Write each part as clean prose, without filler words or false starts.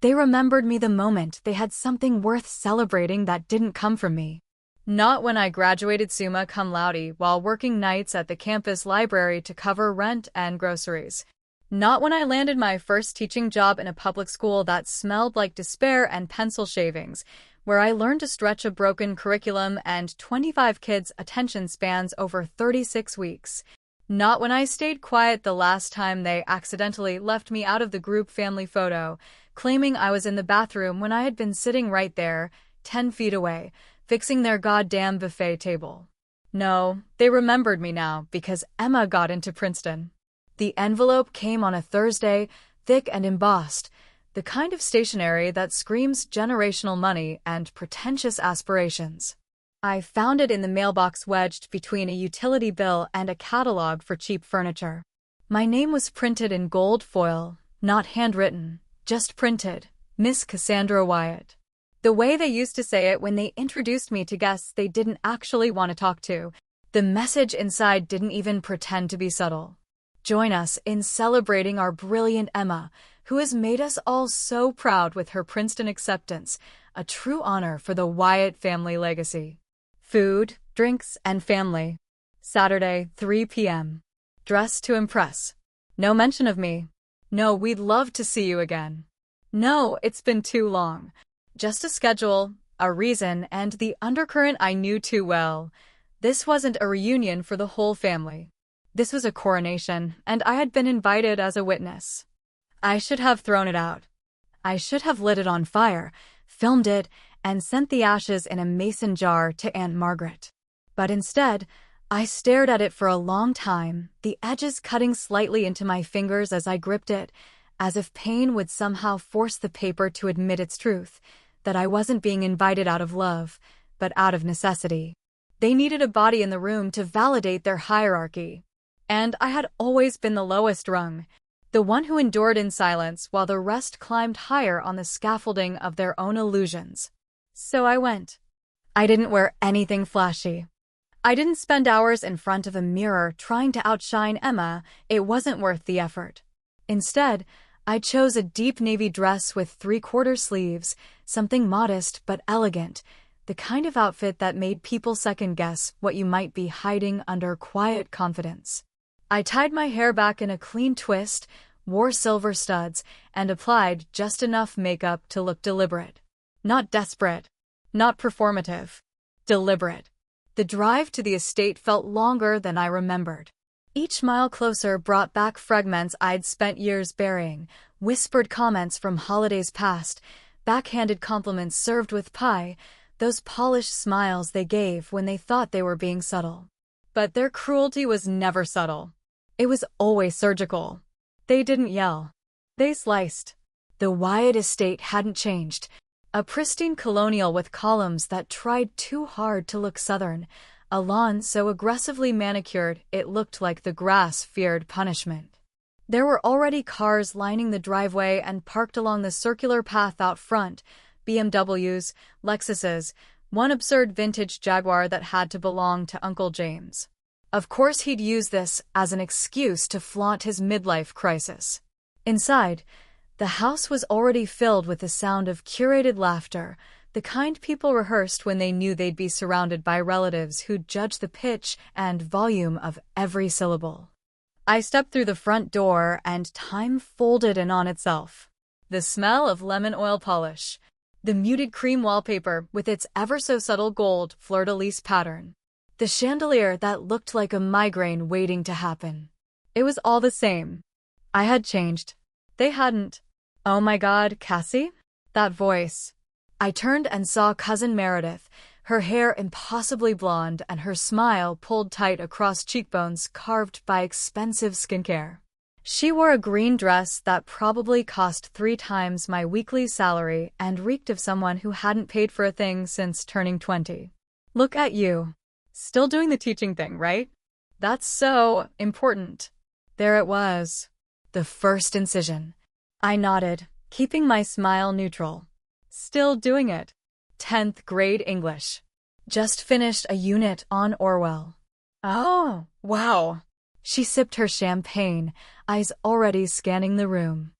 They remembered me the moment they had something worth celebrating that didn't come from me. Not when I graduated summa cum laude while working nights at the campus library to cover rent and groceries. Not when I landed my first teaching job in a public school that smelled like despair and pencil shavings, where I learned to stretch a broken curriculum and 25 kids' attention spans over 36 weeks. Not when I stayed quiet the last time they accidentally left me out of the group family photo, claiming I was in the bathroom when I had been sitting right there, 10 feet away, fixing their goddamn buffet table. No, they remembered me now because Emma got into Princeton. The envelope came on a Thursday, thick and embossed, the kind of stationery that screams generational money and pretentious aspirations. I found it in the mailbox wedged between a utility bill and a catalog for cheap furniture. My name was printed in gold foil, not handwritten, just printed, Miss Cassandra Wyatt. The way they used to say it when they introduced me to guests they didn't actually want to talk to. The message inside didn't even pretend to be subtle. Join us in celebrating our brilliant Emma, who has made us all so proud with her Princeton acceptance, a true honor for the Wyatt family legacy. Food, drinks, and family. Saturday, 3 p.m. Dress to impress. No mention of me. No, we'd love to see you again. No, it's been too long. Just a schedule, a reason, and the undercurrent I knew too well. This wasn't a reunion for the whole family. This was a coronation, and I had been invited as a witness. I should have thrown it out. I should have lit it on fire, filmed it, and sent the ashes in a mason jar to Aunt Margaret. But instead, I stared at it for a long time, the edges cutting slightly into my fingers as I gripped it, as if pain would somehow force the paper to admit its truth, that I wasn't being invited out of love, but out of necessity. They needed a body in the room to validate their hierarchy. And I had always been the lowest rung, the one who endured in silence while the rest climbed higher on the scaffolding of their own illusions. So I went. I didn't wear anything flashy. I didn't spend hours in front of a mirror trying to outshine Emma. It wasn't worth the effort. Instead, I chose a deep navy dress with three-quarter sleeves, something modest but elegant, the kind of outfit that made people second-guess what you might be hiding under quiet confidence. I tied my hair back in a clean twist, wore silver studs, and applied just enough makeup to look deliberate. Not desperate. Not performative. Deliberate. The drive to the estate felt longer than I remembered. Each mile closer brought back fragments I'd spent years burying, whispered comments from holidays past, backhanded compliments served with pie, those polished smiles they gave when they thought they were being subtle. But their cruelty was never subtle. It was always surgical. They didn't yell. They sliced. The Wyatt estate hadn't changed. A pristine colonial with columns that tried too hard to look southern, a lawn so aggressively manicured it looked like the grass feared punishment. There were already cars lining the driveway and parked along the circular path out front, BMWs, Lexuses, one absurd vintage Jaguar that had to belong to Uncle James. Of course he'd use this as an excuse to flaunt his midlife crisis. Inside, the house was already filled with the sound of curated laughter, the kind people rehearsed when they knew they'd be surrounded by relatives who'd judge the pitch and volume of every syllable. I stepped through the front door and time folded in on itself. The smell of lemon oil polish, the muted cream wallpaper with its ever-so-subtle gold fleur-de-lis pattern, the chandelier that looked like a migraine waiting to happen. It was all the same. I had changed. They hadn't. Oh my God, Cassie? That voice. I turned and saw Cousin Meredith, her hair impossibly blonde and her smile pulled tight across cheekbones carved by expensive skincare. She wore a green dress that probably cost 3 times my weekly salary and reeked of someone who hadn't paid for a thing since turning 20. Look at you. Still doing the teaching thing, right? That's so important. There it was. The first incision. I nodded, keeping my smile neutral. Still doing it. 10th grade English. Just finished a unit on Orwell. Oh, wow. She sipped her champagne, eyes already scanning the room.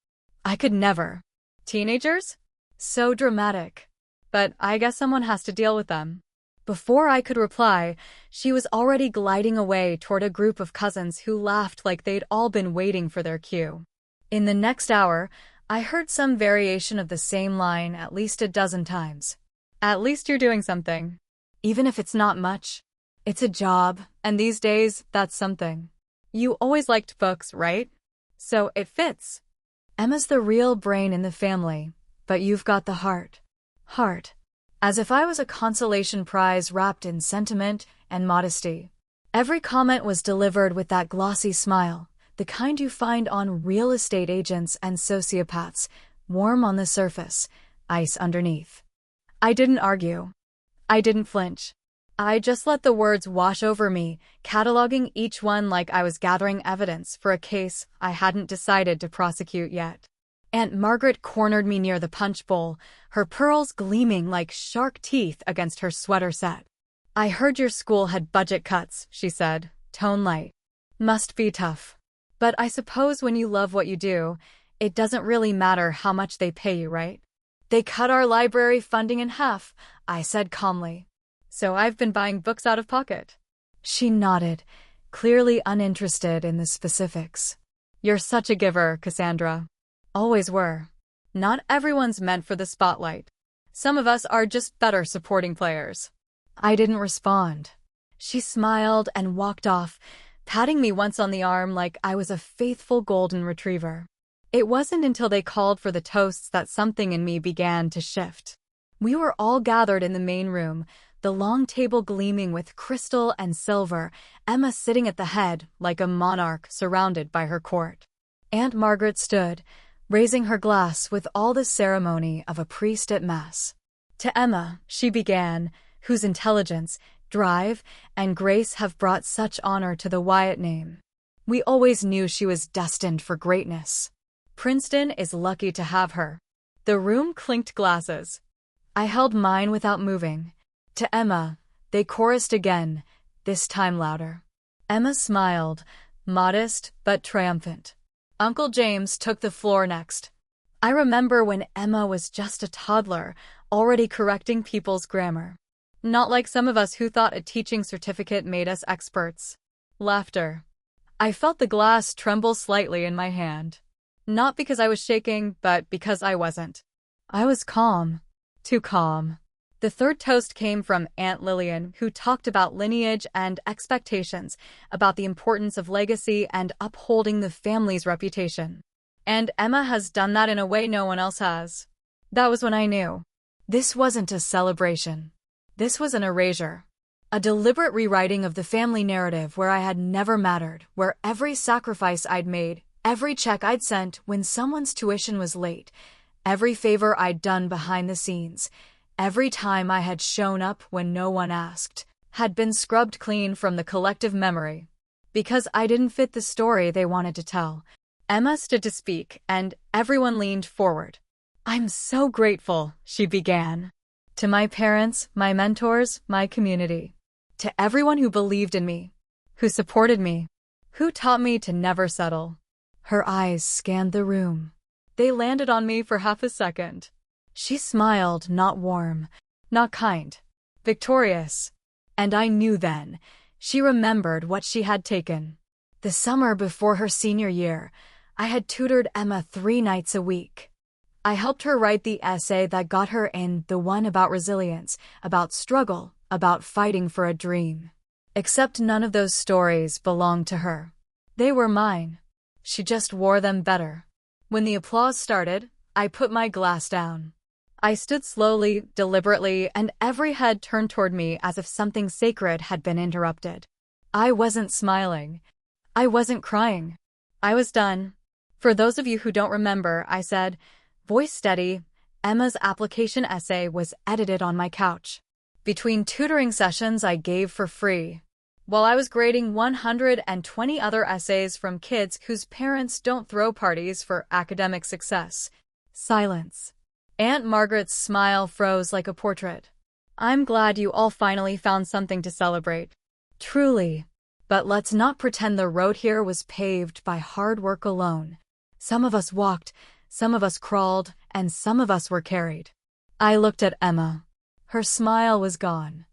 I could never. Teenagers? So dramatic. But I guess someone has to deal with them. Before I could reply, she was already gliding away toward a group of cousins who laughed like they'd all been waiting for their cue. In the next hour, I heard some variation of the same line at least a dozen times. At least you're doing something. Even if it's not much. It's a job, and these days, that's something. You always liked books, right? So it fits. Emma's the real brain in the family, but you've got the heart. Heart. As if I was a consolation prize wrapped in sentiment and modesty. Every comment was delivered with that glossy smile, the kind you find on real estate agents and sociopaths, warm on the surface, ice underneath. I didn't argue. I didn't flinch. I just let the words wash over me, cataloging each one like I was gathering evidence for a case I hadn't decided to prosecute yet. Aunt Margaret cornered me near the punch bowl, her pearls gleaming like shark teeth against her sweater set. I heard your school had budget cuts, she said, tone light. Must be tough. But I suppose when you love what you do, it doesn't really matter how much they pay you, right? They cut our library funding in half, I said calmly. So I've been buying books out of pocket. She nodded, clearly uninterested in the specifics. You're such a giver, Cassandra. Always were. Not everyone's meant for the spotlight. Some of us are just better supporting players. I didn't respond. She smiled and walked off, patting me once on the arm like I was a faithful golden retriever. It wasn't until they called for the toasts that something in me began to shift. We were all gathered in the main room, the long table gleaming with crystal and silver, Emma sitting at the head like a monarch surrounded by her court. Aunt Margaret stood, raising her glass with all the ceremony of a priest at Mass. To Emma, she began, whose intelligence, drive, and grace have brought such honor to the Wyatt name. We always knew she was destined for greatness. Princeton is lucky to have her. The room clinked glasses. I held mine without moving. To Emma, they chorused again, this time louder. Emma smiled, modest but triumphant. Uncle James took the floor next. I remember when Emma was just a toddler, already correcting people's grammar. Not like some of us who thought a teaching certificate made us experts. Laughter. I felt the glass tremble slightly in my hand. Not because I was shaking, but because I wasn't. I was calm. Too calm. The third toast came from Aunt Lillian, who talked about lineage and expectations, about the importance of legacy and upholding the family's reputation. And Emma has done that in a way no one else has. That was when I knew. This wasn't a celebration. This was an erasure. A deliberate rewriting of the family narrative where I had never mattered, where every sacrifice I'd made, every check I'd sent when someone's tuition was late, every favor I'd done behind the scenes, every time I had shown up when no one asked, had been scrubbed clean from the collective memory. Because I didn't fit the story they wanted to tell. Emma stood to speak, and everyone leaned forward. I'm so grateful, she began. To my parents, my mentors, my community. To everyone who believed in me, who supported me, who taught me to never settle. Her eyes scanned the room. They landed on me for half a second. She smiled, not warm, not kind, victorious. And I knew then, she remembered what she had taken. The summer before her senior year, I had tutored Emma 3 nights a week. I helped her write the essay that got her in, the one about resilience, about struggle, about fighting for a dream. Except none of those stories belonged to her. They were mine. She just wore them better. When the applause started, I put my glass down. I stood slowly, deliberately, and every head turned toward me as if something sacred had been interrupted. I wasn't smiling. I wasn't crying. I was done. For those of you who don't remember, I said, voice steady, Emma's application essay was edited on my couch. Between tutoring sessions I gave for free, while I was grading 120 other essays from kids whose parents don't throw parties for academic success. Silence. Aunt Margaret's smile froze like a portrait. I'm glad you all finally found something to celebrate. Truly. But let's not pretend the road here was paved by hard work alone. Some of us walked, Some of us crawled, and some of us were carried. I looked at Emma. Her smile was gone.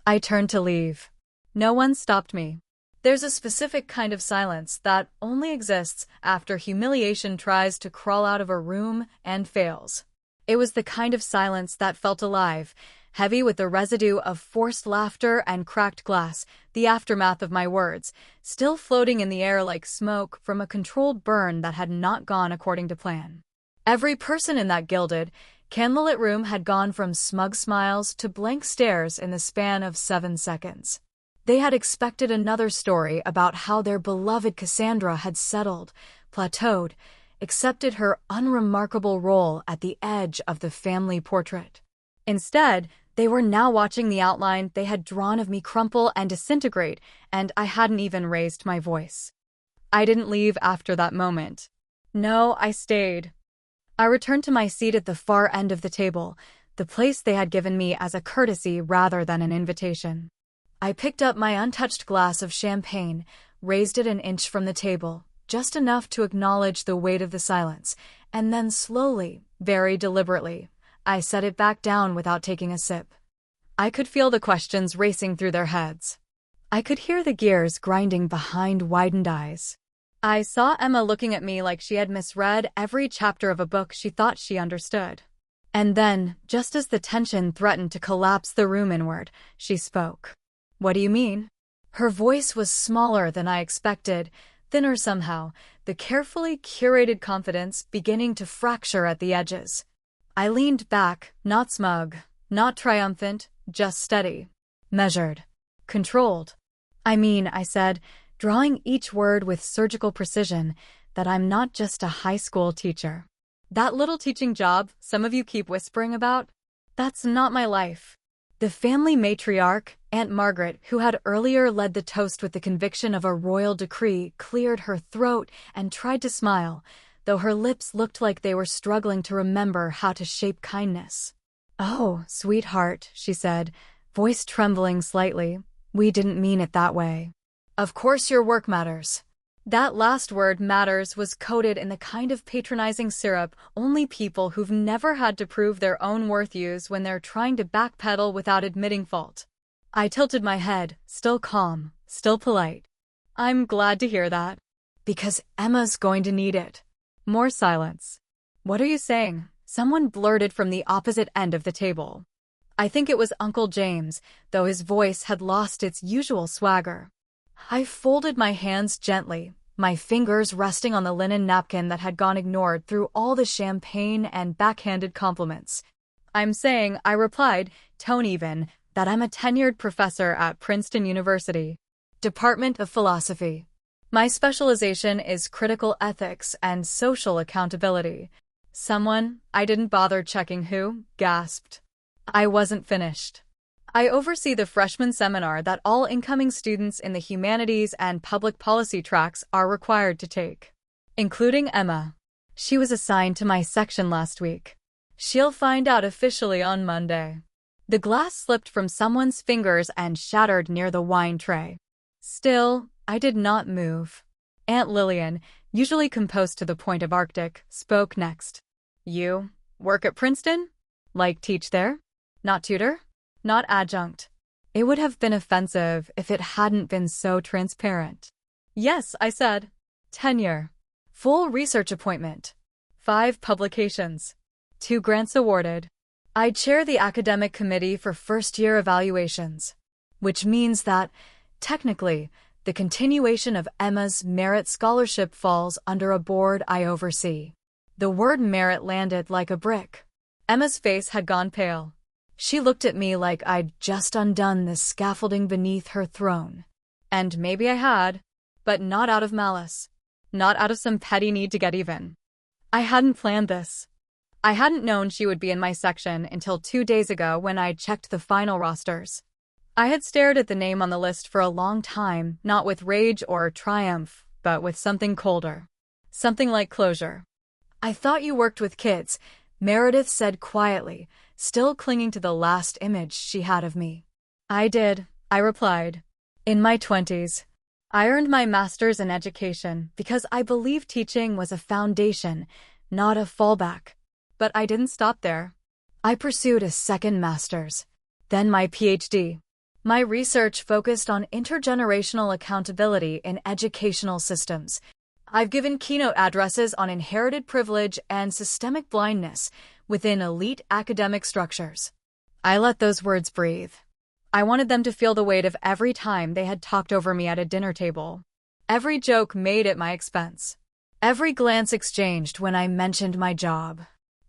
I turned to leave. No one stopped me. There's a specific kind of silence that only exists after humiliation tries to crawl out of a room and fails. It was the kind of silence that felt alive, heavy with the residue of forced laughter and cracked glass, the aftermath of my words, still floating in the air like smoke from a controlled burn that had not gone according to plan. Every person in that gilded, candlelit room had gone from smug smiles to blank stares in the span of 7 seconds. They had expected another story about how their beloved Cassandra had settled, plateaued, accepted her unremarkable role at the edge of the family portrait. Instead, they were now watching the outline they had drawn of me crumple and disintegrate, and I hadn't even raised my voice. I didn't leave after that moment. No, I stayed. I returned to my seat at the far end of the table, the place they had given me as a courtesy rather than an invitation. I picked up my untouched glass of champagne, raised it an inch from the table, just enough to acknowledge the weight of the silence, and then slowly, very deliberately, I set it back down without taking a sip. I could feel the questions racing through their heads. I could hear the gears grinding behind widened eyes. I saw Emma looking at me like she had misread every chapter of a book she thought she understood. And then, just as the tension threatened to collapse the room inward, she spoke. "What do you mean?" Her voice was smaller than I expected, thinner somehow, the carefully curated confidence beginning to fracture at the edges. I leaned back, not smug, not triumphant, just steady, measured, controlled. "I mean," I said, drawing each word with surgical precision, "that I'm not just a high school teacher. That little teaching job some of you keep whispering about, that's not my life." The family matriarch, Aunt Margaret, who had earlier led the toast with the conviction of a royal decree, cleared her throat and tried to smile, though her lips looked like they were struggling to remember how to shape kindness. "Oh, sweetheart," she said, voice trembling slightly, "we didn't mean it that way. Of course your work matters." That last word, matters, was coated in the kind of patronizing syrup only people who've never had to prove their own worth use when they're trying to backpedal without admitting fault. I tilted my head, still calm, still polite. "I'm glad to hear that. Because Emma's going to need it." More silence. "What are you saying?" Someone blurted from the opposite end of the table. I think it was Uncle James, though his voice had lost its usual swagger. I folded my hands gently, my fingers resting on the linen napkin that had gone ignored through all the champagne and backhanded compliments. "I'm saying," I replied, tone even, "that I'm a tenured professor at Princeton University, Department of Philosophy. My specialization is critical ethics and social accountability." Someone, I didn't bother checking who, gasped. I wasn't finished. "I oversee the freshman seminar that all incoming students in the humanities and public policy tracks are required to take, including Emma. She was assigned to my section last week. She'll find out officially on Monday." The glass slipped from someone's fingers and shattered near the wine tray. Still, I did not move. Aunt Lillian, usually composed to the point of Arctic, spoke next. "You work at Princeton? Like teach there? Not tutor? Not adjunct?" It would have been offensive if it hadn't been so transparent. "Yes," I said. "Tenure. Full research appointment. 5 publications. 2 grants awarded. I chair the academic committee for first-year evaluations." Which means that, technically, the continuation of Emma's merit scholarship falls under a board I oversee. The word merit landed like a brick. Emma's face had gone pale. She looked at me like I'd just undone the scaffolding beneath her throne. And maybe I had, but not out of malice. Not out of some petty need to get even. I hadn't planned this. I hadn't known she would be in my section until 2 days ago when I checked the final rosters. I had stared at the name on the list for a long time, not with rage or triumph, but with something colder. Something like closure. "I thought you worked with kids," Meredith said quietly, still clinging to the last image she had of me. "I did," I replied. "In my 20s. I earned my master's in education because I believed teaching was a foundation, not a fallback. But I didn't stop there. I pursued a second master's, then my PhD. My research focused on intergenerational accountability in educational systems. I've given keynote addresses on inherited privilege and systemic blindness within elite academic structures. I let those words breathe. I wanted them to feel the weight of every time they had talked over me at a dinner table. Every joke made at my expense. Every glance exchanged when I mentioned my job.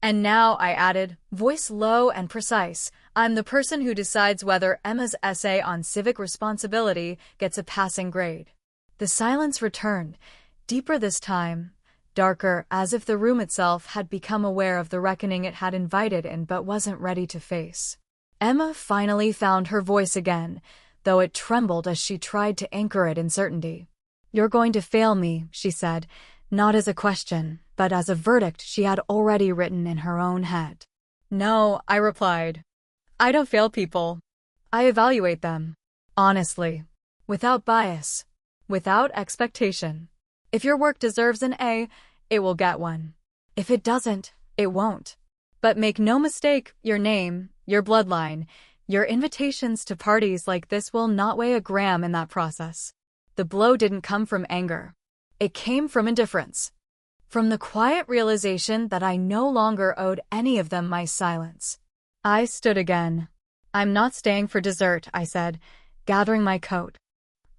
And now, I added, voice low and precise, I'm the person who decides whether Emma's essay on civic responsibility gets a passing grade. The silence returned, deeper this time, darker, as if the room itself had become aware of the reckoning it had invited in but wasn't ready to face. Emma finally found her voice again, though it trembled as she tried to anchor it in certainty. You're going to fail me, she said, not as a question, but as a verdict she had already written in her own head. No, I replied. I don't fail people. I evaluate them. Honestly. Without bias. Without expectation. If your work deserves an A, it will get one. If it doesn't, it won't. But make no mistake, your name, your bloodline, your invitations to parties like this will not weigh a gram in that process. The blow didn't come from anger. It came from indifference. From the quiet realization that I no longer owed any of them my silence. I stood again. I'm not staying for dessert, I said, gathering my coat.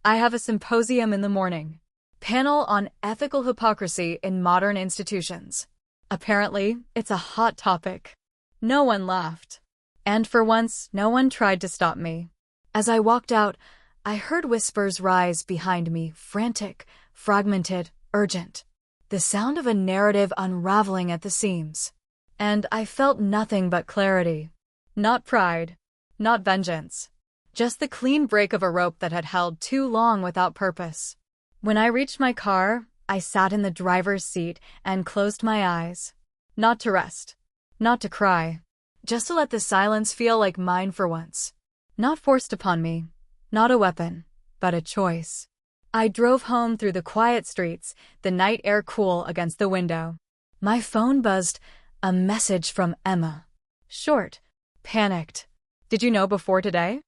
I have a symposium in the morning. Panel on ethical hypocrisy in modern institutions. Apparently, it's a hot topic. No one laughed. And for once, no one tried to stop me. As I walked out, I heard whispers rise behind me, frantic, fragmented, urgent. The sound of a narrative unraveling at the seams. And I felt nothing but clarity. Not pride. Not vengeance. Just the clean break of a rope that had held too long without purpose. When I reached my car, I sat in the driver's seat and closed my eyes. Not to rest. Not to cry. Just to let the silence feel like mine for once. Not forced upon me. Not a weapon, but a choice. I drove home through the quiet streets, the night air cool against the window. My phone buzzed, a message from Emma. Short. Panicked. Did you know before today?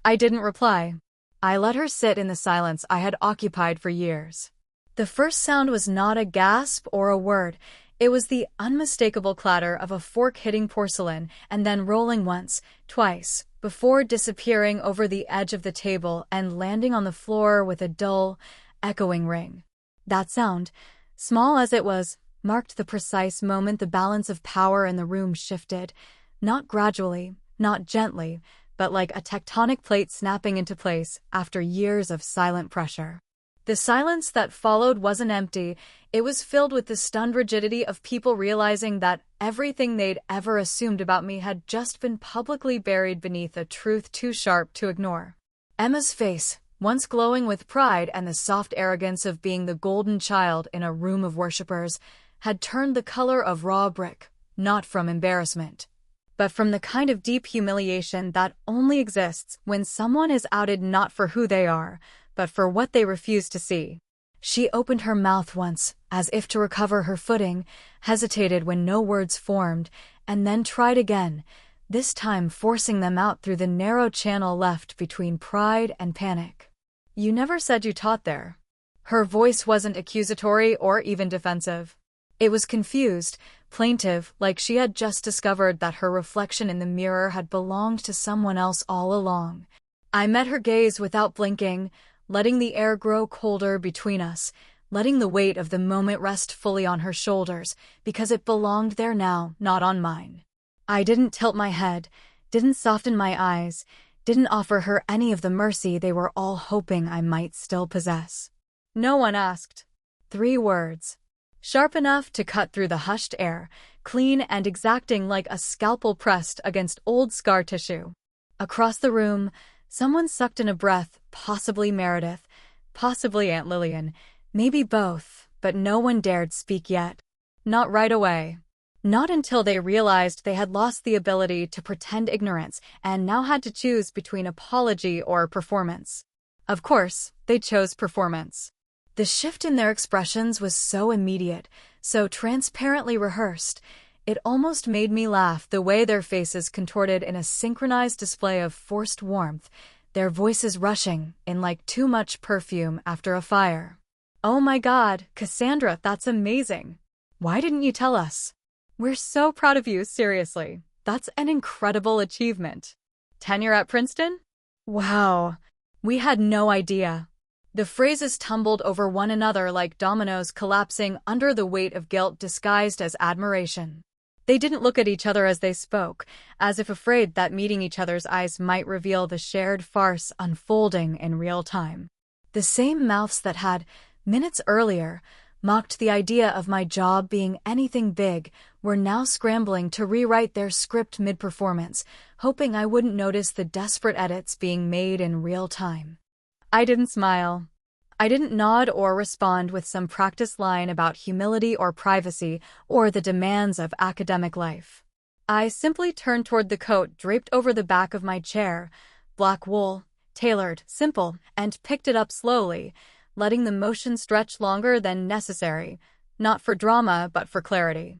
I didn't reply. I let her sit in the silence I had occupied for years. The first sound was not a gasp or a word. It was the unmistakable clatter of a fork hitting porcelain and then rolling once, twice, before disappearing over the edge of the table and landing on the floor with a dull, echoing ring. That sound, small as it was, marked the precise moment the balance of power in the room shifted, not gradually, not gently, but like a tectonic plate snapping into place after years of silent pressure. The silence that followed wasn't empty, it was filled with the stunned rigidity of people realizing that everything they'd ever assumed about me had just been publicly buried beneath a truth too sharp to ignore. Emma's face, once glowing with pride and the soft arrogance of being the golden child in a room of worshippers, had turned the color of raw brick, not from embarrassment, but from the kind of deep humiliation that only exists when someone is outed not for who they are, but for what they refuse to see. She opened her mouth once, as if to recover her footing, hesitated when no words formed, and then tried again, this time forcing them out through the narrow channel left between pride and panic. You never said you taught there. Her voice wasn't accusatory or even defensive. It was confused, plaintive, like she had just discovered that her reflection in the mirror had belonged to someone else all along. I met her gaze without blinking, letting the air grow colder between us, letting the weight of the moment rest fully on her shoulders, because it belonged there now, not on mine. I didn't tilt my head, didn't soften my eyes, didn't offer her any of the mercy they were all hoping I might still possess. No one asked. 3 words. Sharp enough to cut through the hushed air, clean and exacting like a scalpel pressed against old scar tissue. Across the room, someone sucked in a breath, possibly Meredith, possibly Aunt Lillian, maybe both, but no one dared speak yet. Not right away. Not until they realized they had lost the ability to pretend ignorance and now had to choose between apology or performance. Of course, they chose performance. The shift in their expressions was so immediate, so transparently rehearsed. It almost made me laugh the way their faces contorted in a synchronized display of forced warmth, their voices rushing in like too much perfume after a fire. "Oh my God, Cassandra, that's amazing. Why didn't you tell us? We're so proud of you, seriously. That's an incredible achievement. Tenure at Princeton? Wow. We had no idea." The phrases tumbled over one another like dominoes collapsing under the weight of guilt disguised as admiration. They didn't look at each other as they spoke, as if afraid that meeting each other's eyes might reveal the shared farce unfolding in real time. The same mouths that had, minutes earlier, mocked the idea of my job being anything big were now scrambling to rewrite their script mid-performance, hoping I wouldn't notice the desperate edits being made in real time. I didn't smile. I didn't nod or respond with some practice line about humility or privacy or the demands of academic life. I simply turned toward the coat draped over the back of my chair, black wool, tailored, simple, and picked it up slowly, letting the motion stretch longer than necessary, not for drama but for clarity.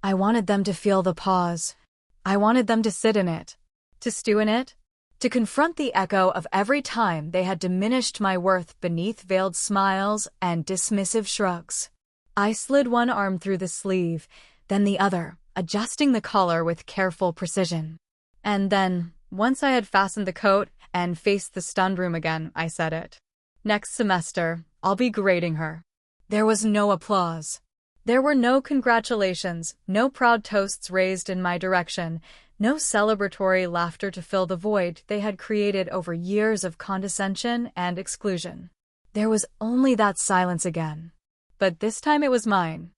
I wanted them to feel the pause. I wanted them to sit in it, to stew in it, to confront the echo of every time they had diminished my worth beneath veiled smiles and dismissive shrugs. I slid one arm through the sleeve, then the other, adjusting the collar with careful precision. And then, once I had fastened the coat and faced the stunned room again, I said it. "Next semester, I'll be grading her." There was no applause. There were no congratulations, no proud toasts raised in my direction, no celebratory laughter to fill the void they had created over years of condescension and exclusion. There was only that silence again. But this time it was mine.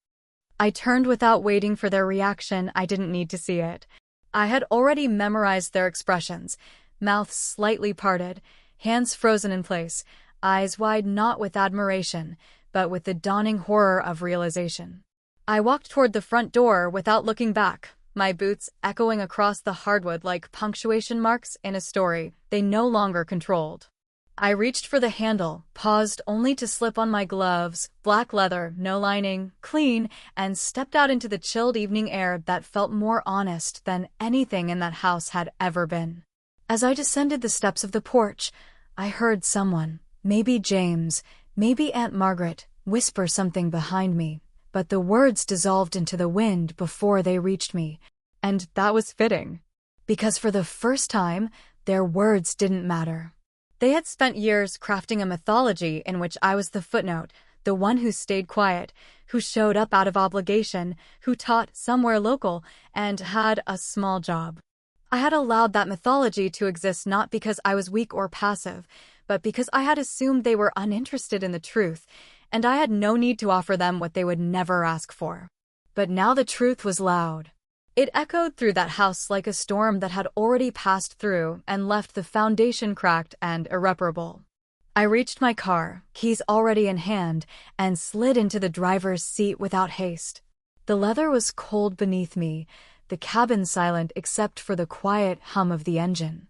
I turned without waiting for their reaction. I didn't need to see it. I had already memorized their expressions, mouths slightly parted, hands frozen in place, eyes wide not with admiration, but with the dawning horror of realization. I walked toward the front door without looking back, my boots echoing across the hardwood like punctuation marks in a story they no longer controlled. I reached for the handle, paused only to slip on my gloves, black leather, no lining, clean, and stepped out into the chilled evening air that felt more honest than anything in that house had ever been. As I descended the steps of the porch, I heard someone, maybe James, maybe Aunt Margaret, whisper something behind me, but the words dissolved into the wind before they reached me, and that was fitting. Because for the first time, their words didn't matter. They had spent years crafting a mythology in which I was the footnote, the one who stayed quiet, who showed up out of obligation, who taught somewhere local, and had a small job. I had allowed that mythology to exist not because I was weak or passive, but because I had assumed they were uninterested in the truth, and I had no need to offer them what they would never ask for. But now the truth was loud. It echoed through that house like a storm that had already passed through and left the foundation cracked and irreparable. I reached my car, keys already in hand, and slid into the driver's seat without haste. The leather was cold beneath me, the cabin silent except for the quiet hum of the engine.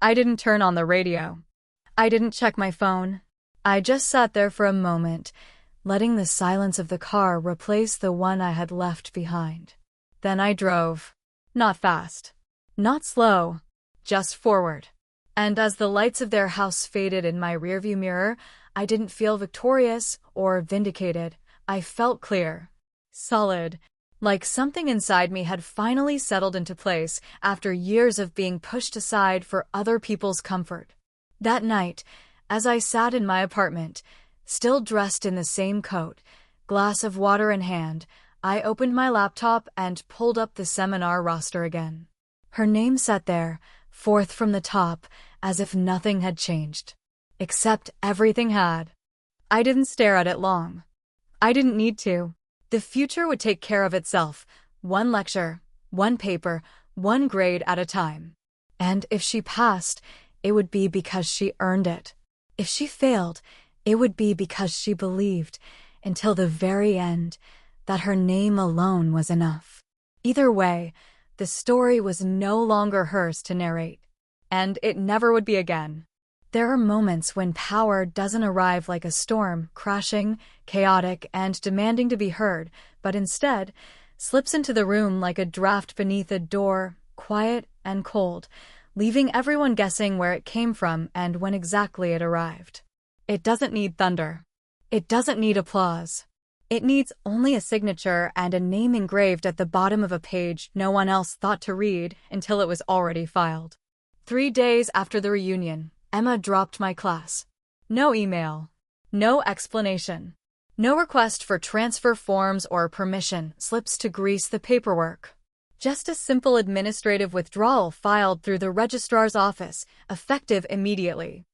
I didn't turn on the radio. I didn't check my phone. I just sat there for a moment, letting the silence of the car replace the one I had left behind. Then I drove. Not fast. Not slow. Just forward. And as the lights of their house faded in my rearview mirror, I didn't feel victorious or vindicated. I felt clear. Solid. Like something inside me had finally settled into place after years of being pushed aside for other people's comfort. That night, as I sat in my apartment, still dressed in the same coat, glass of water in hand, I opened my laptop and pulled up the seminar roster again. Her name sat there, fourth from the top, as if nothing had changed. Except everything had. I didn't stare at it long. I didn't need to. The future would take care of itself, one lecture, one paper, one grade at a time. And if she passed, it would be because she earned it. If she failed, it would be because she believed, until the very end, that her name alone was enough. Either way, the story was no longer hers to narrate. And it never would be again. There are moments when power doesn't arrive like a storm, crashing, chaotic, and demanding to be heard, but instead slips into the room like a draft beneath a door, quiet and cold, leaving everyone guessing where it came from and when exactly it arrived. It doesn't need thunder. It doesn't need applause. It needs only a signature and a name engraved at the bottom of a page no one else thought to read until it was already filed. 3 days after the reunion, Emma dropped my class. No email. No explanation. No request for transfer forms or permission slips to grease the paperwork. Just a simple administrative withdrawal filed through the registrar's office, effective immediately.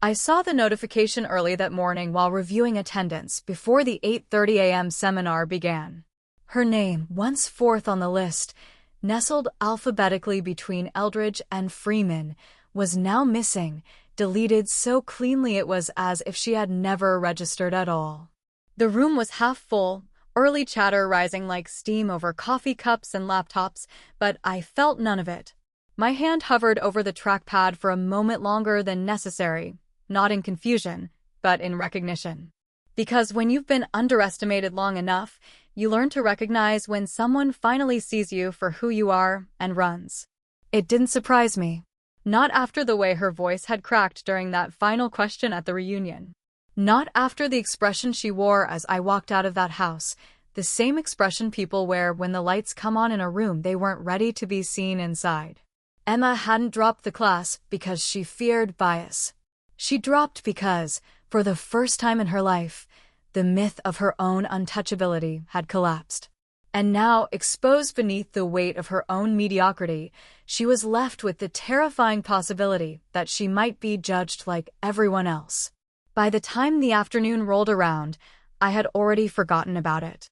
I saw the notification early that morning while reviewing attendance before the 8:30 a.m. seminar began. Her name, once fourth on the list, nestled alphabetically between Eldridge and Freeman, was now missing, deleted so cleanly it was as if she had never registered at all. The room was half full, early chatter rising like steam over coffee cups and laptops, but I felt none of it. My hand hovered over the trackpad for a moment longer than necessary, not in confusion, but in recognition. Because when you've been underestimated long enough, you learn to recognize when someone finally sees you for who you are and runs. It didn't surprise me. Not after the way her voice had cracked during that final question at the reunion. Not after the expression she wore as I walked out of that house, the same expression people wear when the lights come on in a room they weren't ready to be seen inside. Emma hadn't dropped the class because she feared bias. She dropped because, for the first time in her life, the myth of her own untouchability had collapsed. And now, exposed beneath the weight of her own mediocrity, she was left with the terrifying possibility that she might be judged like everyone else. By the time the afternoon rolled around, I had already forgotten about it.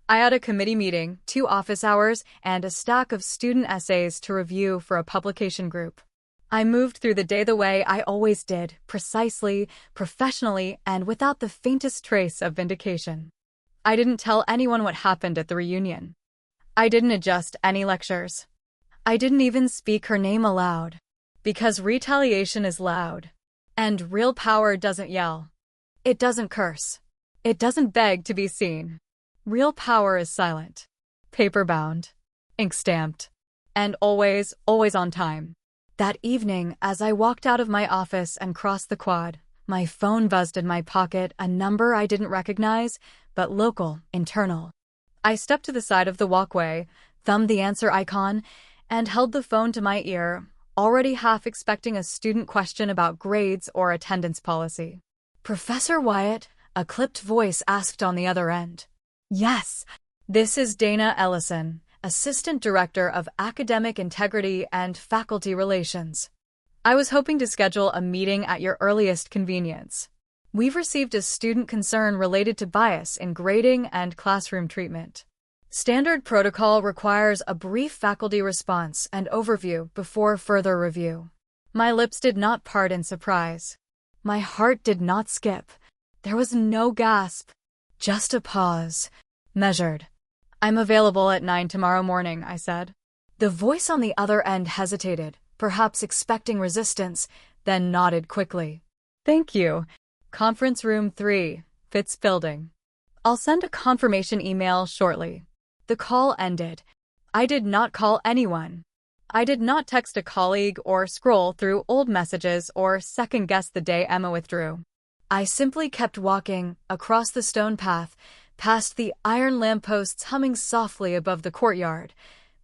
I had a committee meeting, 2 office hours, and a stack of student essays to review for a publication group. I moved through the day the way I always did, precisely, professionally, and without the faintest trace of vindication. I didn't tell anyone what happened at the reunion. I didn't adjust any lectures. I didn't even speak her name aloud. Because retaliation is loud. And real power doesn't yell. It doesn't curse. It doesn't beg to be seen. Real power is silent. Paper-bound. Ink-stamped. And always, always on time. That evening, as I walked out of my office and crossed the quad, my phone buzzed in my pocket, a number I didn't recognize, but local, internal. I stepped to the side of the walkway, thumbed the answer icon, and held the phone to my ear, already half expecting a student question about grades or attendance policy. "Professor Wyatt?" a clipped voice asked on the other end. "Yes, this is Dana Ellison, Assistant Director of Academic Integrity and Faculty Relations. I was hoping to schedule a meeting at your earliest convenience. We've received a student concern related to bias in grading and classroom treatment. Standard protocol requires a brief faculty response and overview before further review." My lips did not part in surprise. My heart did not skip. There was no gasp, just a pause, measured. "I'm available at 9 tomorrow morning," I said. The voice on the other end hesitated, perhaps expecting resistance, then nodded quickly. "Thank you. Conference room 3, Fitz Building. I'll send a confirmation email shortly." The call ended. I did not call anyone. I did not text a colleague or scroll through old messages or second-guess the day Emma withdrew. I simply kept walking, across the stone path, past the iron lampposts humming softly above the courtyard,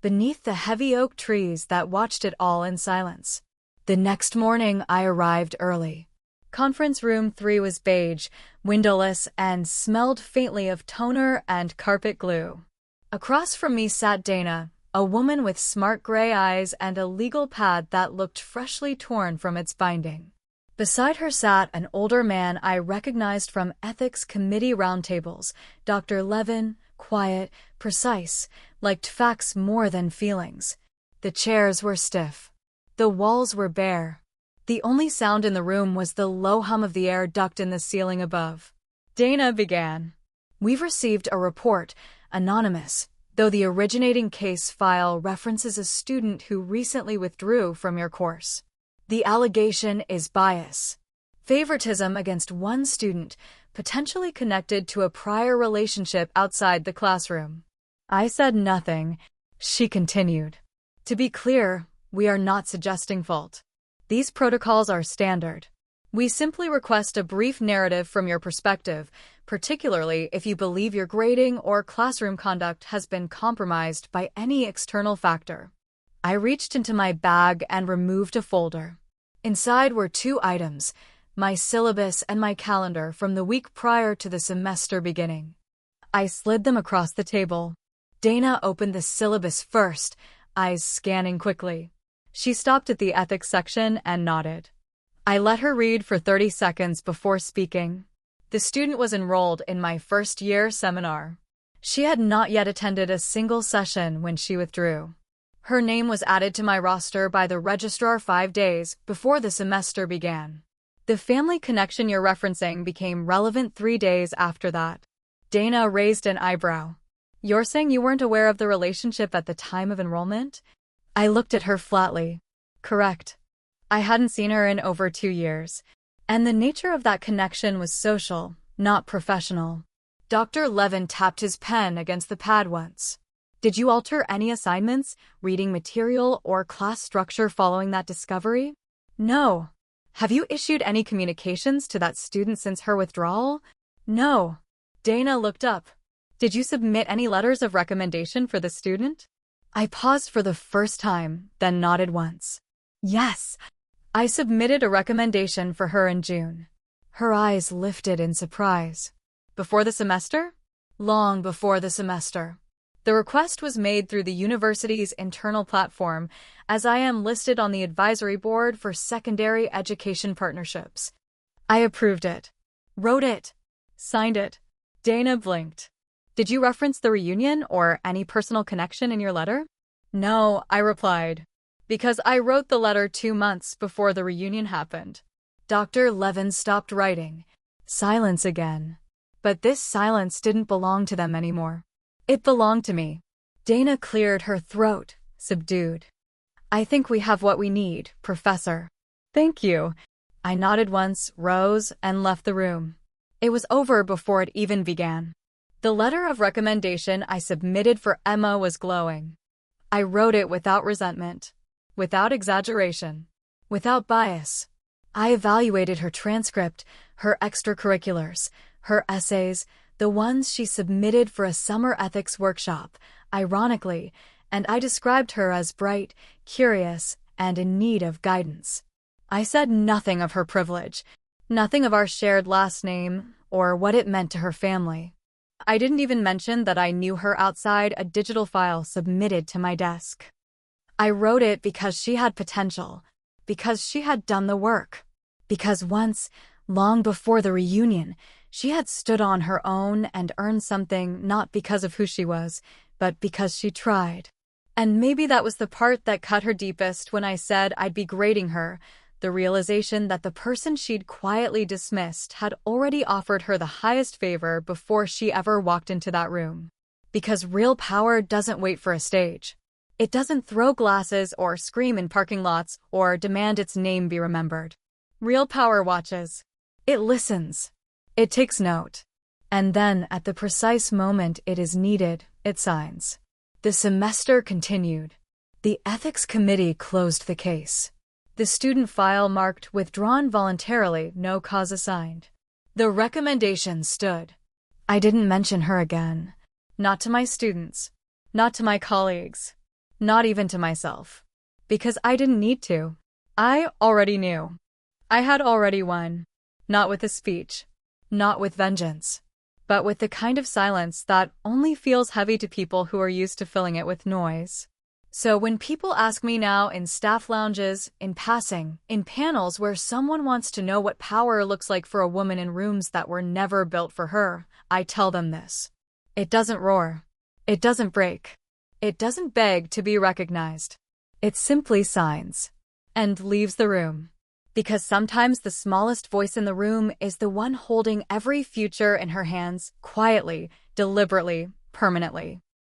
beneath the heavy oak trees that watched it all in silence. The next morning I arrived early. Conference room 3 was beige, windowless, and smelled faintly of toner and carpet glue. Across from me sat Dana, a woman with smart gray eyes and a legal pad that looked freshly torn from its binding. Beside her sat an older man I recognized from ethics committee roundtables, Dr. Levin, quiet, precise, liked facts more than feelings. The chairs were stiff. The walls were bare. The only sound in the room was the low hum of the air ducted in the ceiling above. Dana began. "We've received a report, anonymous, though the originating case file references a student who recently withdrew from your course. The allegation is bias. Favoritism against one student, potentially connected to a prior relationship outside the classroom. I said nothing. She continued. To be clear, we are not suggesting fault. These protocols are standard. We simply request a brief narrative from your perspective, particularly if you believe your grading or classroom conduct has been compromised by any external factor. I reached into my bag and removed a folder. Inside were 2 items, my syllabus and my calendar from the week prior to the semester beginning. I slid them across the table. Dana opened the syllabus first, eyes scanning quickly. She stopped at the ethics section and nodded. I let her read for 30 seconds before speaking. The student was enrolled in my first-year seminar. She had not yet attended a single session when she withdrew. Her name was added to my roster by the registrar 5 days before the semester began. The family connection you're referencing became relevant 3 days after that. Dana raised an eyebrow. You're saying you weren't aware of the relationship at the time of enrollment? I looked at her flatly. Correct. I hadn't seen her in over 2 years, and the nature of that connection was social, not professional. Dr. Levin tapped his pen against the pad once. Did you alter any assignments, reading material, or class structure following that discovery? No. Have you issued any communications to that student since her withdrawal? No. Dana looked up. Did you submit any letters of recommendation for the student? I paused for the first time, then nodded once. Yes. I submitted a recommendation for her in June. Her eyes lifted in surprise. Before the semester? Long before the semester. The request was made through the university's internal platform, as I am listed on the advisory board for secondary education partnerships. I approved it. Wrote it. Signed it. Dana blinked. Did you reference the reunion or any personal connection in your letter? No, I replied. Because I wrote the letter 2 months before the reunion happened. Dr. Levin stopped writing. Silence again. But this silence didn't belong to them anymore. It belonged to me. Dana cleared her throat, subdued. I think we have what we need, Professor. Thank you. I nodded once, rose, and left the room. It was over before it even began. The letter of recommendation I submitted for Emma was glowing. I wrote it without resentment. Without exaggeration, without bias. I evaluated her transcript, her extracurriculars, her essays, the ones she submitted for a summer ethics workshop, ironically, and I described her as bright, curious, and in need of guidance. I said nothing of her privilege, nothing of our shared last name, or what it meant to her family. I didn't even mention that I knew her outside a digital file submitted to my desk. I wrote it because she had potential, because she had done the work, because once, long before the reunion, she had stood on her own and earned something not because of who she was, but because she tried. And maybe that was the part that cut her deepest when I said I'd be grading her, the realization that the person she'd quietly dismissed had already offered her the highest favor before she ever walked into that room. Because real power doesn't wait for a stage. It doesn't throw glasses or scream in parking lots or demand its name be remembered. Real power watches. It listens. It takes note. And then, at the precise moment it is needed, it signs. The semester continued. The ethics committee closed the case. The student file marked withdrawn voluntarily, no cause assigned. The recommendation stood. I didn't mention her again. Not to my students. Not to my colleagues. Not even to myself. Because I didn't need to. I already knew. I had already won. Not with a speech. Not with vengeance. But with the kind of silence that only feels heavy to people who are used to filling it with noise. So when people ask me now in staff lounges, in passing, in panels where someone wants to know what power looks like for a woman in rooms that were never built for her, I tell them this. It doesn't roar. It doesn't break. It doesn't beg to be recognized. It simply signs. And leaves the room. Because sometimes the smallest voice in the room is the one holding every future in her hands, quietly, deliberately, permanently.